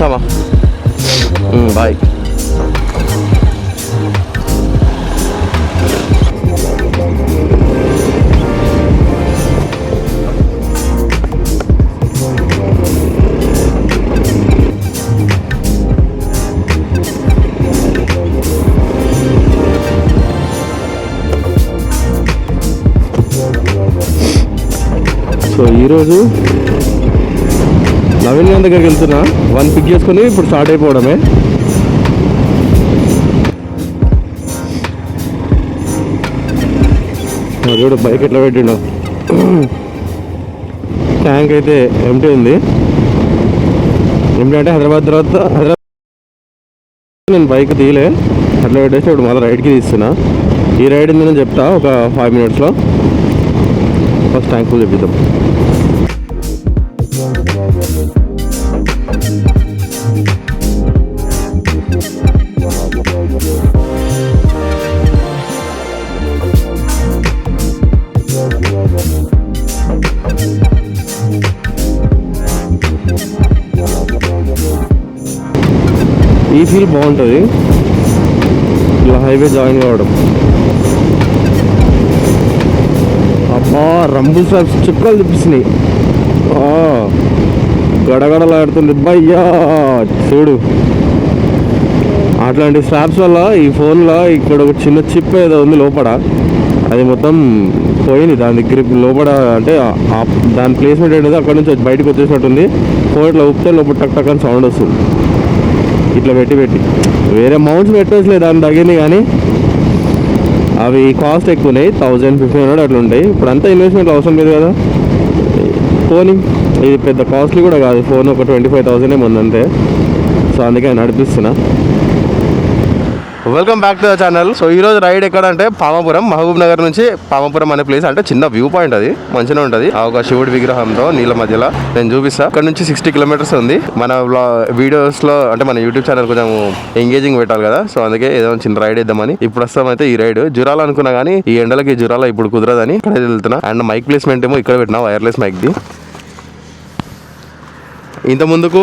వస్తామా, bye. So ఈరోజు నవీన్ గారి దగ్గరికి వెళ్తున్నా, 1 పిక్ చేసుకొని ఇప్పుడు స్టార్ట్ అయిపోవడమే. చూడు బైక్ ఎట్లా పెట్టిండు. ట్యాంక్ అయితే ఎంటీ ఉంది. ఎంటీ అంటే హైదరాబాద్ నేను బైక్ తీయలే, అట్లా పెట్టేసి ఇప్పుడు మళ్ళీ రైడ్కి తీస్తున్నా. ఈ రైడ్ నేను చెప్తా ఒక 5 minutesలో. ఫస్ట్ ట్యాంక్ ఫుల్ చెప్పిద్దాం. ఈ ఫీల్ బాగుంటుంది ఇలా హైవే జాయిన్ కావడం. అబ్బా రంబుల్ స్ట్రాప్స్ చుక్కలు చూపిస్తున్నాయి, గడగడలాడుతుంది భయ్యా. చూడు అట్లాంటి స్ట్రాప్స్ వల్ల ఈ ఫోన్లో ఇక్కడ ఒక చిన్న చిప్ ఏదో ఉంది లోపల, అది మొత్తం పోయింది. దాని దగ్గర లోపల అంటే దాని ప్లేస్మెంట్ ఏంటో అక్కడ నుంచి బయటకు వచ్చేసినట్టుంది. ఫోన్ ఇట్లా ఊపితే లోపల టక్ టక్ అని సౌండ్ వస్తుంది. ఇట్లా పెట్టి వేరే మౌంట్స్ పెట్టలేదు దాని తగ్గింది, కానీ అవి కాస్ట్ ఎక్కువ ఉన్నాయి. 1000-1500 అట్లా ఉంటాయి. ఇప్పుడు అంతా ఇన్వెస్ట్మెంట్ అవసరం లేదు కదా. ఫోన్ ఇది పెద్ద కాస్ట్లీ కూడా కాదు, ఫోన్ ఒక 25,000 ఉందంతే. సో అందుకే నడిపిస్తున్నా. Welcome back to the channel. So ఈరోజు రైడ్ ఎక్కడ అంటే పామాపురం, మహబూబ్ నగర్ నుంచి పామాపురం అనే ప్లేస్. అంటే చిన్న వ్యూ పాయింట్, అది మంచిగా ఉంటుంది. ఒక శివుడి విగ్రహంతో నీళ్ళ మధ్యలో నేను చూపిస్తా. ఇక్కడ నుంచి 60 kilometers ఉంది. మన వీడియోస్లో అంటే మన యూట్యూబ్ ఛానల్ కొంచెం ఎంగేజింగ్ పెట్టాలి కదా, సో అందుకే ఏదో చిన్న రైడ్ ఇద్దామని. ఇప్పుడు వస్తాం అయితే ఈ రైడ్ జురాల అనుకున్నా, కానీ ఈ ఎండలకి జురాల ఇప్పుడు కుదరదని ఇక్కడ వెళ్తున్నా. అండ్ మైక్ ప్లేస్మెంట్ ఏమో ఇక్కడ పెట్టినా, వైర్లెస్ మైక్ది. ఇంత ముందుకు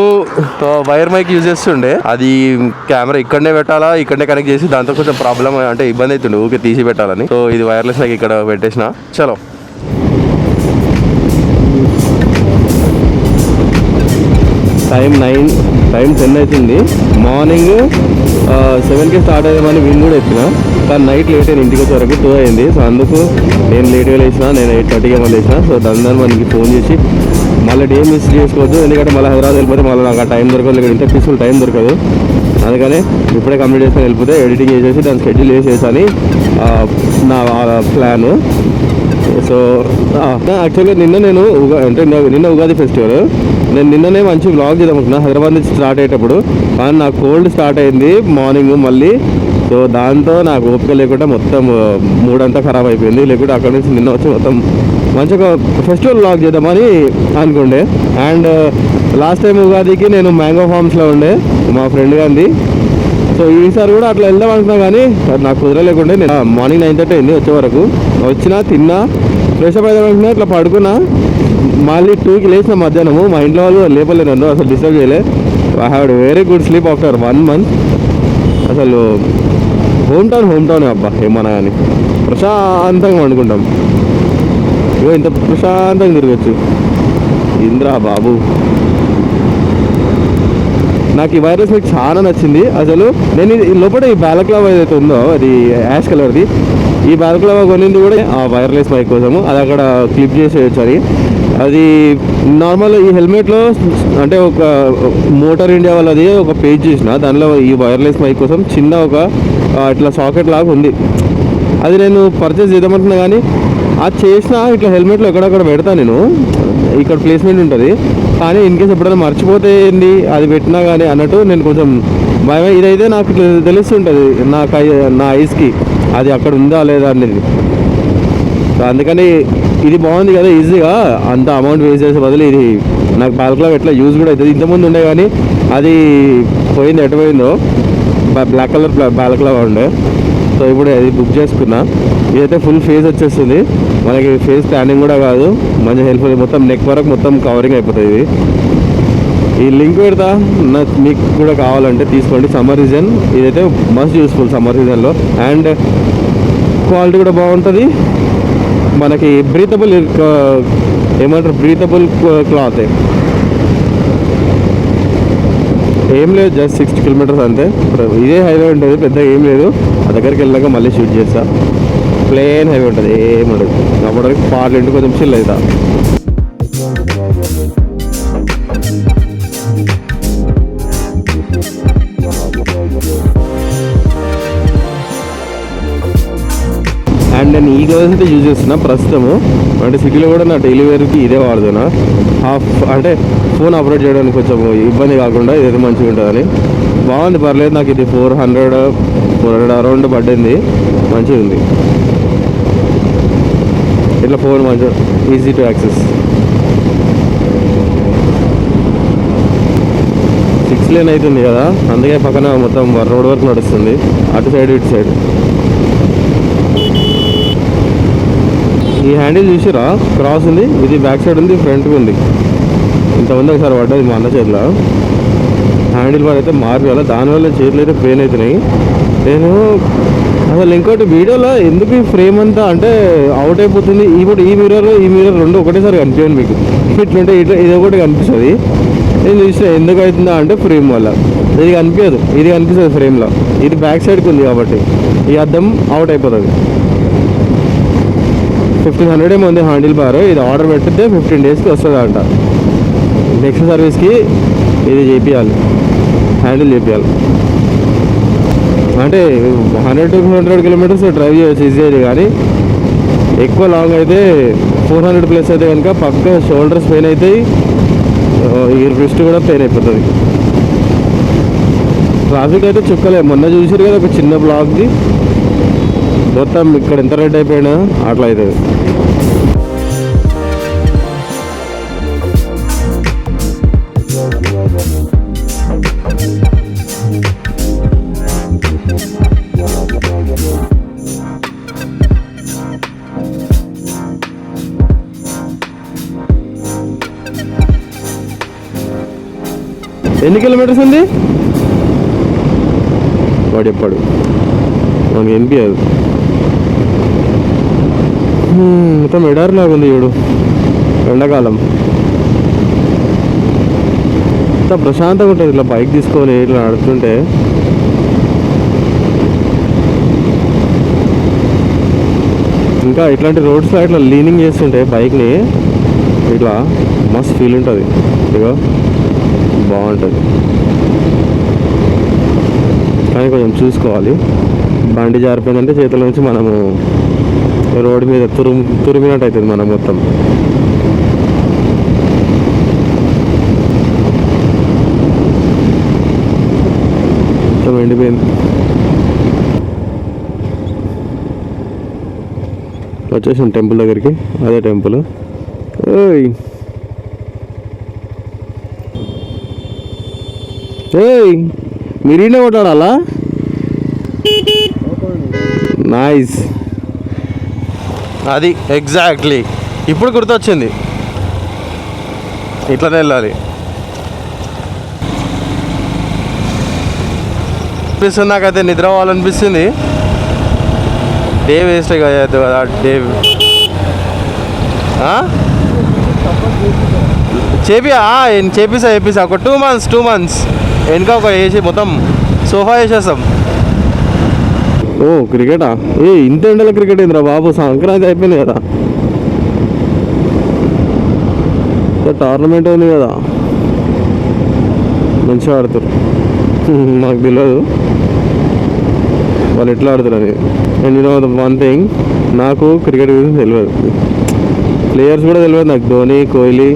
వైర్ మైక్ యూజ్ చేస్తుండే, అది కెమెరా ఇక్కడనే పెట్టాలా, ఇక్కడనే కనెక్ట్ చేసి దాంతో కొంచెం ప్రాబ్లం అంటే ఇబ్బంది అవుతుండే ఊరికే తీసి పెట్టాలని. సో ఇది వైర్లెస్ మైక్ ఇక్కడ పెట్టేసిన. చలో టైం 10 అవుతుంది. మార్నింగ్ 7కి స్టార్ట్ అయ్యామని విన్ కూడా ఎత్తిన, కానీ నైట్ లేట్ అయింది. ఇంటికి వచ్చే వరకు 2 అయింది. సో అందుకు నేను లేట్గా లేచిన, నేను 8:30కి మళ్ళీ లేచిన. సో దాని మనకి ఫోన్ చేసి మళ్ళీ డే మిస్ చేసుకోవద్దు, ఎందుకంటే మళ్ళీ హైదరాబాద్ వెళ్ళిపోతే మళ్ళీ నాకు ఆ టైం దొరకదు, ఇక్కడ ఇంత పీస్ఫుల్ టైం దొరకదు. అందుకని ఇప్పుడే కంప్లీట్ చేసుకొని వెళ్ళిపోతే ఎడిటింగ్ చేసేసి దాని షెడ్యూల్ వేసేసని నా ప్లాను. సో యాక్చువల్గా నిన్న ఉగాది ఫెస్టివల్, నేను నిన్ననే మంచి వ్లాగ్ చేద్దాం అనుకున్నా హైదరాబాద్ నుంచి స్టార్ట్ అయ్యేటప్పుడు, కానీ నాకు కోల్డ్ స్టార్ట్ అయింది మార్నింగ్ మళ్ళీ. సో దాంతో నాకు ఓపిక లేకుండా మొత్తం మూడంతా ఖరాబ్ అయిపోయింది. లేకుంటే అక్కడ నుంచి నిన్న వచ్చి మొత్తం మంచిగా ఫెస్టివల్ వ్లాగ్ చేద్దామని అనుకుండే. అండ్ లాస్ట్ టైం ఉగాదికి నేను మ్యాంగో ఫార్మ్స్లో ఉండే మా ఫ్రెండ్ గారిది. సో ఈసారి కూడా అట్లా వెళ్దాం అనుకున్నా, కానీ నాకు కుదరలేకుండే. నేను మార్నింగ్ 9:30 అయింది వచ్చే వరకు. వచ్చినా తిన్నా, ఫ్రెష్ అప్ అవుదాం అనుకున్నా, ఇట్లా పడుకున్నా. మళ్ళీ 2కి లేచిన మధ్యాహ్నము. మా ఇంట్లో వాళ్ళు లేపలేదు నన్ను, అసలు డిస్టర్బ్ చేయలే. I had very good sleep after 1 month. అసలు హోమ్ టౌన్ అబ్బా, ఏమన్నా కానీ ప్రశాంతంగా వండుకుంటాం. ఇంత ప్రశాంతంగా తిరగచ్చు. ఇంద్రా బాబు, నాకు ఈ వైర్లెస్ మైక్ చాలా నచ్చింది. అసలు నేను లోపల ఈ బ్యాలక్లావా ఏదైతే ఉందో, అది యాష్ కలర్ది, ఈ బ్యాలక్లావా కొనింది కూడా ఆ వైర్లెస్ మైక్ కోసము. అది అక్కడ క్లిప్ చేసేయచ్చు అని. అది నార్మల్ ఈ హెల్మెట్లో అంటే ఒక మోటార్ ఇండియా వాళ్ళది ఒక పేజ్ చూసిన, దానిలో ఈ వైర్లెస్ మైక్ కోసం చిన్న ఒక ఇట్లా సాకెట్ లాగా ఉంది. అది నేను పర్చేస్ చేద్దామంటున్నా, కానీ అది చేసినా ఇట్లా హెల్మెట్లో ఎక్కడక్కడ పెడతా నేను, ఇక్కడ ప్లేస్మెంట్ ఉంటుంది. కానీ ఇన్ కేసు ఎప్పుడైనా మర్చిపోతే ఏంటి అది పెట్టినా కానీ అన్నట్టు నేను కొంచెం భయం. ఇదైతే నాకు తెలుస్తుంటుంది నా ఐస్కి అది అక్కడ ఉందా లేదా అనేది. అందుకని ఇది బాగుంది కదా, ఈజీగా అంత అమౌంట్ వేస్ట్ చేసే బదులు ఇది నాకు బ్యాలక్లావ్ ఎట్లా యూజ్ కూడా అవుతుంది. ఇంతకుముందు ఉండే కానీ అది పోయింది, ఎటు పోయిందో. బ్లాక్ కలర్ బ్యాలక్లావ్ ఉండే. సో ఇప్పుడు అది బుక్ చేసుకున్నా. ఇదైతే ఫుల్ ఫేస్ వచ్చేస్తుంది మనకి, ఫేస్ ప్లానింగ్ కూడా కాదు, మంచి హెల్ప్ఫుల్. మొత్తం నెక్ వరకు మొత్తం కవరింగ్ అయిపోతుంది ఇది. ఈ లింక్ పెడతా, మీకు కూడా కావాలంటే తీసుకోండి. సమ్మర్ సీజన్ ఇదైతే మస్ట్ యూస్ఫుల్ సమ్మర్ సీజన్లో. అండ్ క్వాలిటీ కూడా బాగుంటుంది. మనకి బ్రీతబుల్ ఏమంటారు, బ్రీతబుల్ క్లాత్. ఏం లేదు, జస్ట్ 60 కిలోమీటర్స్ అంతే. ఇదే హైవే ఉంటుంది, పెద్ద ఏం లేదు. ఆ దగ్గరికి వెళ్ళాక మళ్ళీ షూట్ చేస్తా. ప్లేన్ హైవే ఉంటుంది, ఏముండదు. అప్పటివరకు పార్లెంట్ కొంచెం చిల్ అవుతా. అండ్ నేను ఈ గ్లౌస్ అయితే యూజ్ చేస్తున్నా ప్రస్తుతము. అంటే సిటీలో కూడా నా డైలీ వేర్కి ఇదే వాడుతున్నా. అంటే ఫోన్ ఆపరేట్ చేయడానికి కొంచెం ఇబ్బంది కాకుండా ఇదైతే మంచిగా ఉంటుందని. బాగుంది, పర్లేదు. నాకు ఇది 400 అరౌండ్ పడింది. మంచిగా ఉంది. ఇట్లా ఫోన్ మంచిగా ఈజీ టు యాక్సెస్. 6 లేన్ అవుతుంది కదా, అందుకే పక్కన మొత్తం రోడ్ వరకు నడుస్తుంది. అటు సైడ్ ఇటు సైడ్. ఈ హ్యాండిల్ చూసిరా, క్రాస్ ఉంది. ఇది బ్యాక్ సైడ్ ఉంది, ఫ్రంట్కి ఉంది. ఇంతమంది ఒకసారి పడ్డది మా అన్న చేతిలో. హ్యాండిల్ బార్ అయితే మార్చాలి, దానివల్ల చేతులు అయితే పెయిన్ అవుతున్నాయి. నేను అసలు ఇంకోటి వీడియోలో ఎందుకు ఈ ఫ్రేమ్ అంతా అంటే అవుట్ అయిపోతుంది. ఇప్పుడు ఈ మిర్రర్ రెండు ఒకటేసారి కనిపించండి మీకు. ఇట్లుంటే ఇట్లా ఇది ఒకటి కనిపిస్తుంది. నేను చూసిన ఎందుకు అవుతుందా అంటే ఫ్రేమ్ వల్ల. ఇది కనిపించదు, ఇది కనిపిస్తుంది ఫ్రేమ్లో. ఇది బ్యాక్ సైడ్కి ఉంది కాబట్టి ఈ అద్దం అవుట్ అయిపోతుంది. 1500 ఏమో ఉంది హ్యాండిల్ బార్. ఇది ఆర్డర్ పెట్టితే 15 డేస్కి వస్తుంది అంట. నెక్స్ట్ సర్వీస్కి ఇది చేపియాలి, హ్యాండిల్ చేపియాలి. అంటే 100 to 200 కిలోమీటర్స్ డ్రైవ్ చేయవచ్చు ఈజీ. కానీ ఎక్కువ లాంగ్ అయితే 400 ప్లస్ అయితే కనుక పక్క షోల్డర్స్ పెయిన్ అవుతాయి, ఈ రిస్ట్ కూడా పెయిన్ అయిపోతుంది. ట్రాఫిక్ అయితే చుక్కలే. మొన్న చూసారు కదా ఒక చిన్న బ్లాక్ది, మొత్తం ఇక్కడ ఎంత రెడ్ అయిపోయినా అట్లా అవుతుంది. ఎన్ని కిలోమీటర్స్ ఉంది వాడు చెప్పాడు, మనకి వినిపించదు. మొత్తం ఎడారిలాగా ఉంది చూడు, ఎండాకాలం. ఇంత ప్రశాంతంగా ఉంటుంది ఇట్లా బైక్ తీసుకొని ఇట్లా నడుస్తుంటే. ఇంకా ఇట్లాంటి రోడ్స్లో ఇట్లా లీనింగ్ చేస్తుంటే బైక్ని ఇట్లా మస్త్ ఫీల్ ఉంటుంది. ఇక బాగుంటుంది. కానీ కొంచెం చూసుకోవాలి, బండి జారిపోయిందంటే చేతుల నుంచి మనము రోడ్డు మీద తురిమినట్టు అవుతుంది మనం మొత్తం. మొత్తం ఎండిపోయింది. వచ్చేసాం టెంపుల్ దగ్గరికి. అదే టెంపుల్. ఓయ్ ఏయ్, మీరీనే కొట్టాడాలా? నైస్. అది ఎగ్జాక్ట్లీ ఇప్పుడు గుర్తొచ్చింది, ఇట్లనే వెళ్ళాలి. అనిపిస్తుంది నాకైతే, నిద్ర అవ్వాలనిపిస్తుంది. డే వేస్ట్ కదా డే. చేపిస్తా ఒక 2 months వెనక ఒక వేసి మొత్తం సోఫా వేసేస్తాం. ఓ క్రికెటా? ఇంత ఎండల క్రికెట్ ఏందిరా బాబు, సంక్రాంతి అయిపోయింది కదా, టోర్నమెంట్ ఉంది కదా, మంచిగా ఆడుతారు. నాకు తెలియదు వాళ్ళు ఎట్లా ఆడుతారని. అండ్ యూనో వన్ థింగ్, నాకు క్రికెట్ గురించి తెలియదు, ప్లేయర్స్ కూడా తెలియదు నాకు. ధోని, కోహ్లీ,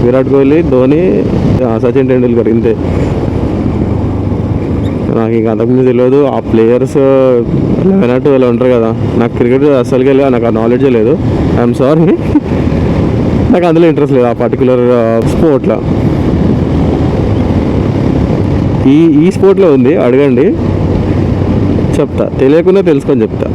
విరాట్ కోహ్లీ, ధోని, సచిన్ టెండూల్కర్, ఇంతే. నాకు ఇంకా అంతకుముందు తెలియదు. ఆ ప్లేయర్స్ 11 or 12 ఉంటారు కదా, నాకు క్రికెట్ అసలుకి వెళ్ళి నాకు ఆ నాలెడ్జే లేదు. ఐఎమ్ సారీ, నాకు అందులో ఇంట్రెస్ట్ లేదు ఆ పర్టికులర్ స్పోర్ట్లో. ఈ స్పోర్ట్లో ఉంది, అడగండి చెప్తా, తెలియకుండా తెలుసుకొని చెప్తా.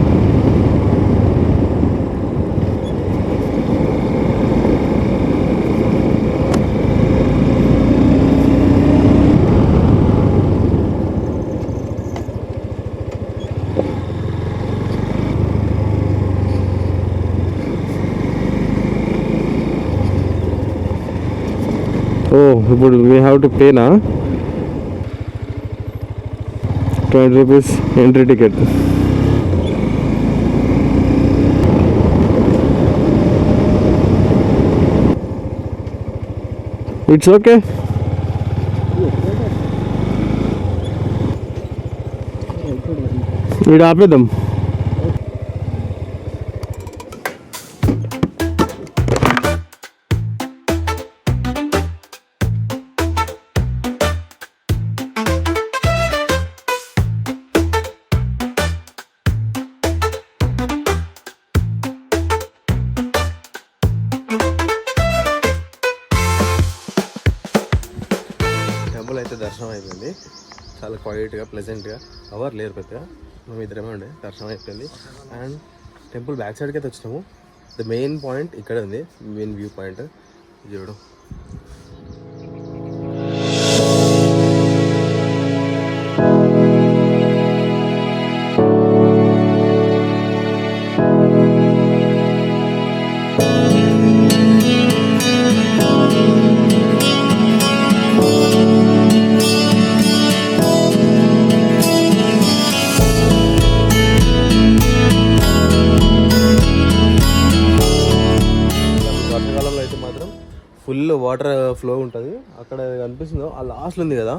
ఇప్పుడు వీ హ్యావ్ టు పేనా 20 rupees entry ticket. It's okay. ఇక్కడ ఆపేద్దాం. టెంపుల్ అయితే దర్శనం అయిపోయింది, చాలా క్వైట్గా ప్లెజెంట్గా. ఎవరు లేరు పెద్దగా, మేము ఇద్దరమే ఉండే. దర్శనం అయిపోయింది అండ్ టెంపుల్ బ్యాక్ సైడ్కి అయితే వచ్చినాము. ద మెయిన్ పాయింట్ ఇక్కడ ఉంది, మెయిన్ వ్యూ పాయింట్ చూడు. ఫుల్ వాటర్ ఫ్లో ఉంటుంది. అక్కడ కనిపిస్తుందో ఆ లాస్ట్లో ఉంది కదా,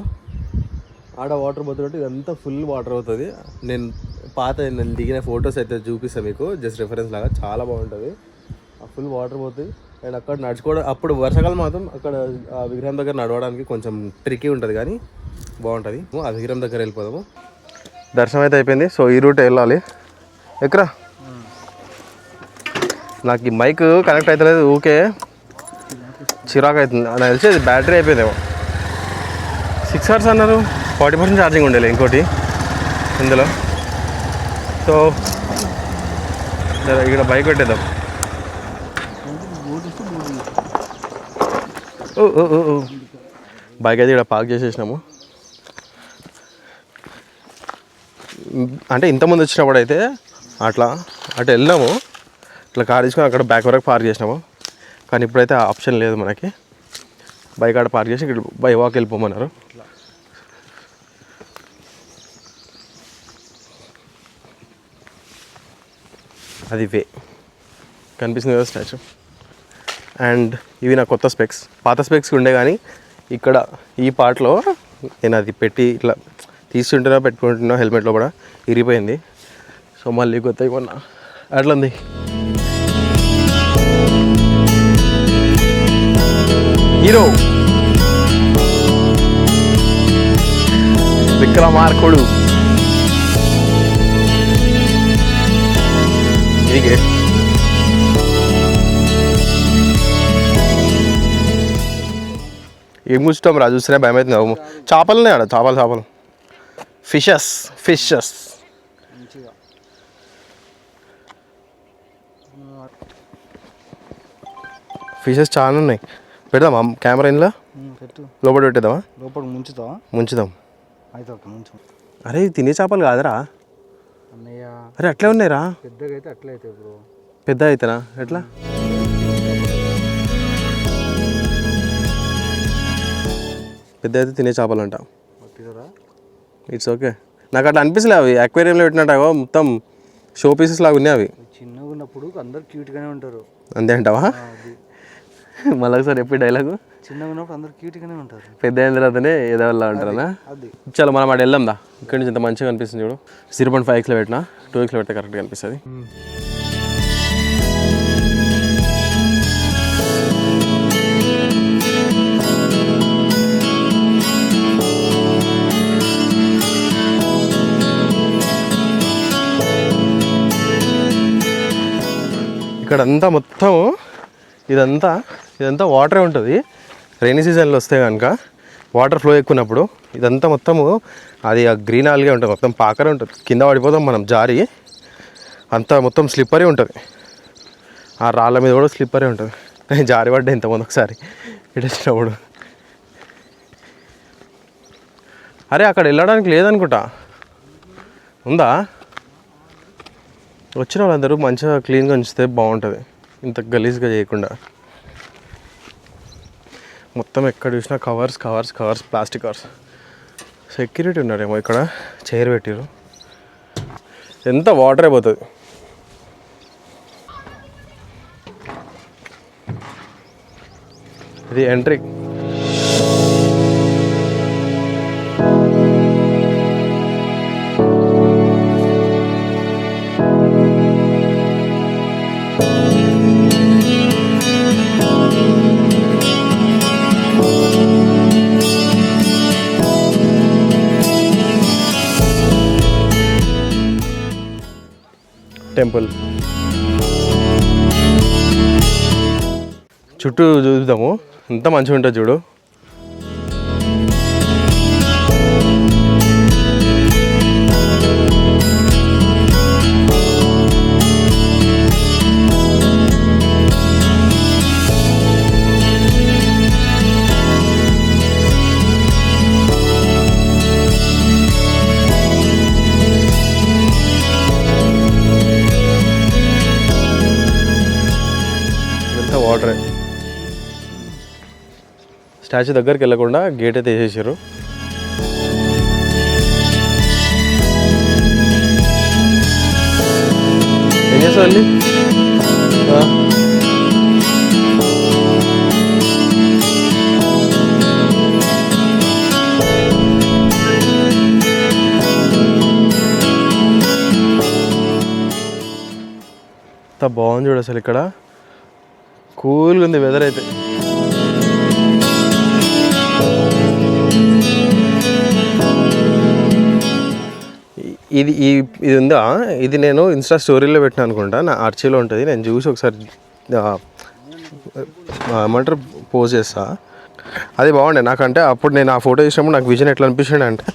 ఆడ వాటర్ పోతున్నట్టు ఇదంతా ఫుల్ వాటర్ అవుతుంది. నేను దిగిన ఫొటోస్ అయితే చూపిస్తాను మీకు, జస్ట్ రిఫరెన్స్ లాగా. చాలా బాగుంటుంది. ఆ ఫుల్ వాటర్ పోతుంది అండ్ అక్కడ నడుచుకోవడం, అప్పుడు వర్షాకాలం మాత్రం అక్కడ ఆ విగ్రహం దగ్గర నడవడానికి కొంచెం ట్రికీ ఉంటుంది, కానీ బాగుంటుంది. ఆ విగ్రహం దగ్గర వెళ్ళిపోదాము. దర్శనం అయితే అయిపోయింది. సో ఈ రూట్ వెళ్ళాలి. ఎక్కరా నాకు ఈ మైక్ కనెక్ట్ అవుతలేదు, ఊకే చిరాకు అవుతుంది. నాకు తెలిసి అది బ్యాటరీ అయిపోయిందేమో. 6 hours అన్నారు, 40% ఛార్జింగ్ ఉండేది ఇంకోటి ఇందులో. సో ఇక్కడ బైక్ పెట్టేద్దాం. బైక్ అయితే ఇక్కడ పార్క్ చేసేసినాము. అంటే ఇంతకుముందు వచ్చినప్పుడు అయితే అటు వెళ్ళాము, ఇట్లా కార్ తీసుకొని అక్కడ బ్యాక్ వరకు పార్క్ చేసినాము. కానీ ఇప్పుడైతే ఆప్షన్ లేదు మనకి. బైక్ ఆడ పార్క్ చేసి ఇక్కడ బై వాక్ వెళ్ళిపోమన్నారు. అది వే కనిపిస్తుంది కదా స్టాచ్యూ. అండ్ ఇవి నా కొత్త స్పెక్స్. పాత స్పెక్స్ ఉండే, కానీ ఇక్కడ ఈ పార్ట్లో నేను అది పెట్టి ఇట్లా తీసుకుంటున్నా పెట్టుకుంటున్నా, హెల్మెట్లో కూడా ఇరిగిపోయింది. సో మళ్ళీ కొత్తగా కొన్నా. అట్లా ఉంది. హీరో విక్రమార్కుడు. ఇది గేట్. ఏం కూర్చుంటాం రా, చూస్తేనే భయం అవుతుంది. చేపలు ఉన్నాయి ఆడ, చేపలు ఫిషెస్ ఫిషెస్ చాలా ఉన్నాయి. పెడదామా కెమెరా ఇంట్లో? లోపల పెట్టేద్దామా? లోపల ముంచుదాం. అయితే ఓకే, ముంచు. అరే తినే చేపలు కాదురా అన్నయ్య. అరే అట్లే ఉన్నాయిరా. పెద్దగా అయితే అట్లే అయితే బ్రో. పెద్ద అయితేనా ఎట్లా? పెద్ద అయితే తినే చేపలు అంట. It's okay. నాకు అట్లా అనిపిస్తలే, అవి అక్వేరియంలో పెట్టినట్టు మొత్తం షో పీసెస్ లాగా ఉన్నాయి. అవి చిన్నగా ఉన్నప్పుడు అందరు క్యూట్గానే ఉంటారు. అంతే అంటావా? మళ్ళీ ఒకసారి ఎప్పుడు డైలాగు, చిన్నగా ఉన్నప్పుడు అందరు క్యూట్గానే ఉంటారు, పెద్ద అయిన తర్వాతనే ఏదో వల్ల ఉంటారనా? చాలా మనం అక్కడ వెళ్దాం దా. ఇక్కడ నుంచి ఇంత మంచిగా కనిపిస్తుంది చూడు. 0.5xలో పెట్టినా, 2xలో పెడితే కరెక్ట్గా కనిపిస్తుంది. ఇక్కడ అంతా మొత్తం ఇదంతా వాటరే ఉంటుంది. రైనీ సీజన్లో వస్తే కనుక వాటర్ ఫ్లో ఎక్కున్నప్పుడు ఇదంతా మొత్తము అది ఆ గ్రీన్ ఆల్గే ఉంటుంది, మొత్తం పాకరే ఉంటుంది. కింద పడిపోతాం మనం జారి. అంతా మొత్తం స్లిప్పరీ ఉంటుంది. ఆ రాళ్ళ మీద కూడా స్లిప్పరీ ఉంటుంది. నేను జారి పడ్డా ఇంతమంది ఒకసారి ఇటు వచ్చినప్పుడు. అరే అక్కడ వెళ్ళడానికి లేదనుకుంటా, ఉందా? వచ్చిన వాళ్ళందరూ మంచిగా క్లీన్గా ఉంచితే బాగుంటుంది, ఇంత గలీజ్గా చేయకుండా. మొత్తం ఎక్కడ చూసినా covers covers covers, plastic covers. Security ఉన్నారేమో ఇక్కడ, చైర్ పెట్టిరు. ఎంత వాటర్ అయిపోతుంది. ఇది ఎంట్రీ. టెంపుల్ చుట్టూ చూద్దాము, ఎంత మంచిగా ఉంటుంది చూడు. వాటరే. స్టాచ్యూ దగ్గరికి వెళ్ళకుండా గేట్ అయితే వేసేసారు. ఏం చేస్తావు వెళ్ళి? ఎంత బాగుంది చూడు అసలు, ఇక్కడ కూల్గా ఉంది వెదర్ అయితే. ఇది ఉందా, ఇది నేను ఇన్స్టా స్టోరీలో పెట్టినా అనుకుంటా, నా ఆర్చీలో ఉంటుంది. నేను చూసి ఒకసారి ఏమంటారు పోస్ట్ చేస్తా. అది బాగుండే నాకంటే. అప్పుడు నేను ఆ ఫోటో చూసినప్పుడు నాకు విజన్ ఎట్లా అనిపించింది అంటే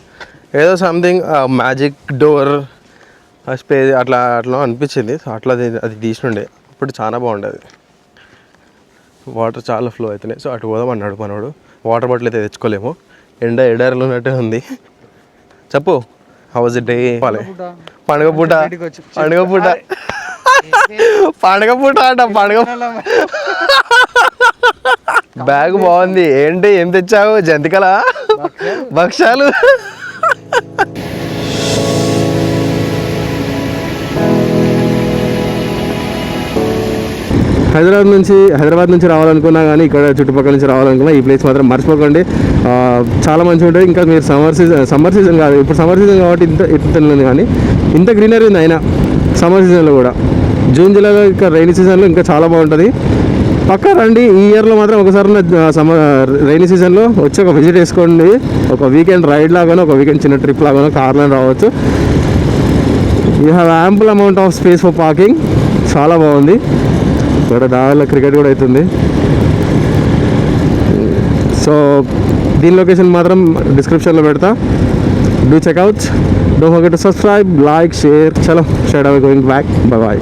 ఏదో సంథింగ్ మ్యాజిక్ డోర్ స్పేస్ అట్లా అట్లా అనిపించింది. అట్లా అది తీసినుండే. ఇప్పుడు చాలా బాగుండేది. వాటర్ చాలా ఫ్లో అవుతున్నాయి. సో అటు పోదాం అన్నాడు మనోడు. వాటర్ బాటిల్ అయితే తెచ్చుకోలేము, ఎడారిలో ఉన్నట్టే ఉంది. చెప్పు, హౌ వాజ్ ఇట్ డే? పండుగ పూట పండుగ పూట పండుగ పూట అంట. పండుగ బ్యాగ్ బాగుంది. ఏంటి ఏం తెచ్చావు? జంతికలా? భక్ష్యాలు? హైదరాబాద్ నుంచి రావాలనుకున్నా కానీ, ఇక్కడ చుట్టుపక్కల నుంచి రావాలనుకున్నా ఈ ప్లేస్ మాత్రం మర్చిపోకండి. చాలా మంచిగా ఉంటుంది. ఇంకా మీరు సమ్మర్ సీజన్ కాదు, ఇప్పుడు సమ్మర్ సీజన్ కాబట్టి ఇంత ఉంది, కానీ ఇంత గ్రీనరీ ఉంది అయినా సమ్మర్ సీజన్లో కూడా. జూన్ జూలైలో ఇంకా రైనీ సీజన్లో ఇంకా చాలా బాగుంటుంది. పక్కా రండి. ఈ ఇయర్లో మాత్రం ఒకసారి రైనీ సీజన్లో వచ్చి ఒక విజిట్ వేసుకోండి. ఒక వీకెండ్ రైడ్ లాగానో, ఒక వీకెండ్ చిన్న ట్రిప్ లాగానో కార్లో రావచ్చు. You have ample amount of space for parking. చాలా బాగుంది. ఇక్కడ దారిలో క్రికెట్ కూడా అవుతుంది. సో దీని లొకేషన్ మాత్రం డిస్క్రిప్షన్లో పెడతా. Do checkout. Don't forget to subscribe, like, share. చలో, స్ట్రైట్ అవే గోయింగ్ బ్యాక్. బాయ్.